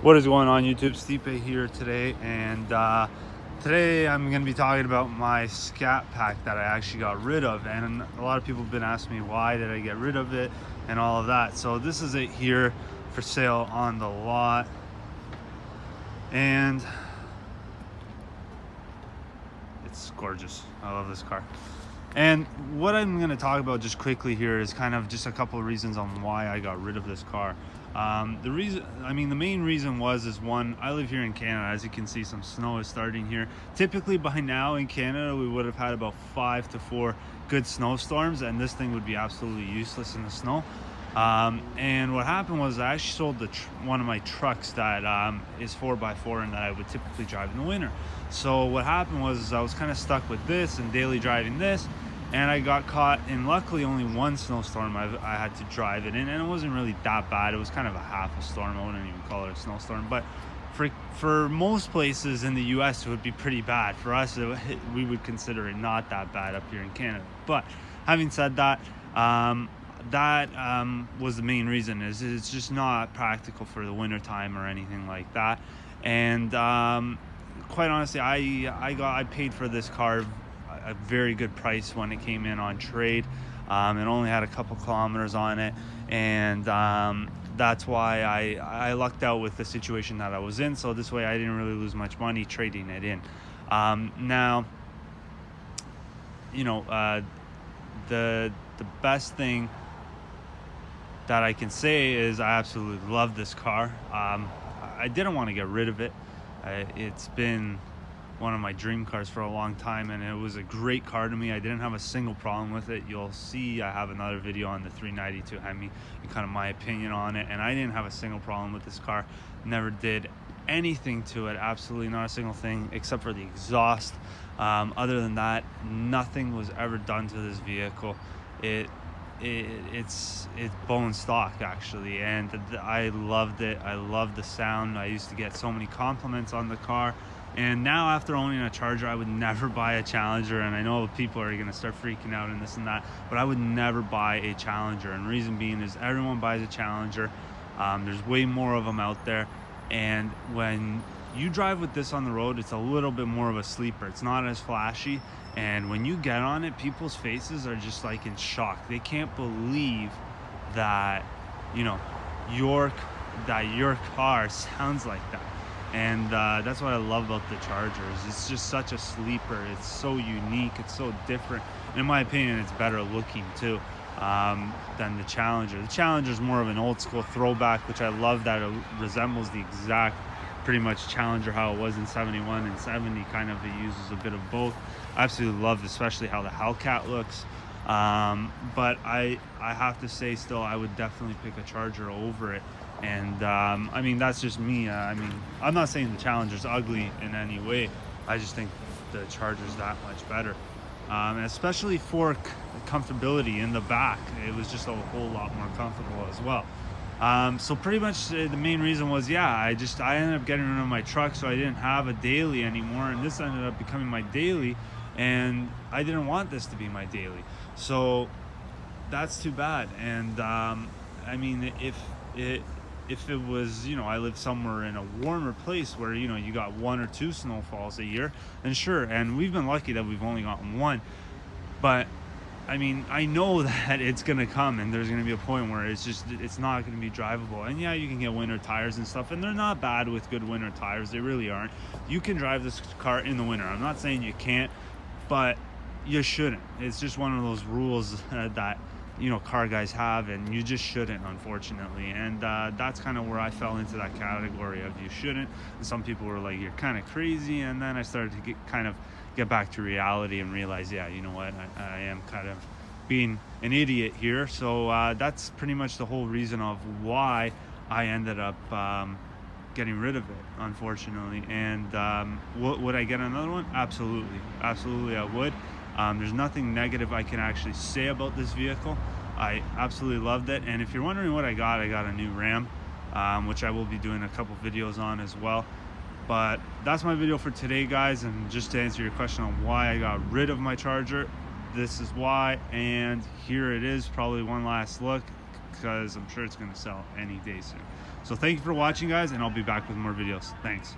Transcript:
What is going on, YouTube? STIPE here today, and today I'm going to be talking about my SCAT pack that I actually got rid of. And a lot of people have been asking me why did I get rid of it and all of that. So this is it here for sale on the lot, and it's gorgeous. I love this car. And what I'm going to talk about just quickly here is kind of just a couple of reasons on why I got rid of this car. The main reason is one, I live here in Canada. As you can see, some snow is starting here. Typically by now in Canada, we would have had about 5 to 4 good snowstorms, and this thing would be absolutely useless in the snow. And what happened was I actually sold one of my trucks that is 4x4 and that I would typically drive in the winter. So what happened was I was kind of stuck with this and daily driving this, and I got caught in luckily only one snowstorm I had to drive it in, and it wasn't really that bad. It was kind of a half a storm. I wouldn't even call it a snowstorm, but for most places in the US it would be pretty bad. For us, we would consider it not that bad up here in Canada. But having said that, was the main reason. Is it's just not practical for the winter time or anything like that. And quite honestly, I paid for this car a very good price when it came in on trade. It only had a couple kilometers on it, and that's why I lucked out with the situation that I was in. So this way I didn't really lose much money trading it in. Now, the best thing that I can say is I absolutely love this car. I didn't want to get rid of it. It's been one of my dream cars for a long time, and it was a great car to me. I didn't have a single problem with it. You'll see I have another video on the 392 Hemi and kind of my opinion on it, and I didn't have a single problem with this car. Never did anything to it, absolutely not a single thing except for the exhaust. Other than that, nothing was ever done to this vehicle. It's bone stock actually, and I loved it. I loved the sound. I used to get so many compliments on the car, and now after owning a Charger, I would never buy a Challenger. And I know people are gonna start freaking out and this and that, but I would never buy a Challenger. And reason being is everyone buys a Challenger. There's way more of them out there, and when you drive with this on the road, it's a little bit more of a sleeper. It's not as flashy, and when you get on it, people's faces are just like in shock. They can't believe that your car sounds like that. And that's what I love about the Chargers. It's just such a sleeper. It's so unique. It's so different. In my opinion, it's better looking too than the Challenger. The Challenger is more of an old school throwback, which I love that it resembles the exact pretty much Challenger how it was in 71 and 70. Kind of, it uses a bit of both. I absolutely love especially how the Hellcat looks. But I have to say still, I would definitely pick a Charger over it. And that's just me. I'm not saying the Challenger's ugly in any way. I just think the Charger's that much better, especially for comfortability in the back. It was just a whole lot more comfortable as well. So pretty much the main reason was, I ended up getting rid of my truck, so I didn't have a daily anymore, and this ended up becoming my daily, and I didn't want this to be my daily. So that's too bad. And if it was, I live somewhere in a warmer place where, you got 1 or 2 snowfalls a year, then sure. And we've been lucky that we've only gotten 1. But, I know that it's going to come, and there's going to be a point where it's not going to be drivable. And yeah, you can get winter tires and stuff, and they're not bad with good winter tires. They really aren't. You can drive this car in the winter. I'm not saying you can't, but you shouldn't. It's just one of those rules that car guys have, and you just shouldn't, unfortunately. And that's kind of where I fell into that category of you shouldn't. And some people were like, you're kind of crazy. And then I started to get back to reality and realize, you know what, I am kind of being an idiot here. So that's pretty much the whole reason of why I ended up getting rid of it, unfortunately. And would I get another one? Absolutely I would. There's nothing negative I can actually say about this vehicle. I absolutely loved it. And if you're wondering what I got a new Ram, which I will be doing a couple videos on as well. But that's my video for today, guys. And just to answer your question on why I got rid of my Charger, this is why. And here it is, probably one last look, because I'm sure it's going to sell any day soon. So thank you for watching, guys, and I'll be back with more videos. Thanks.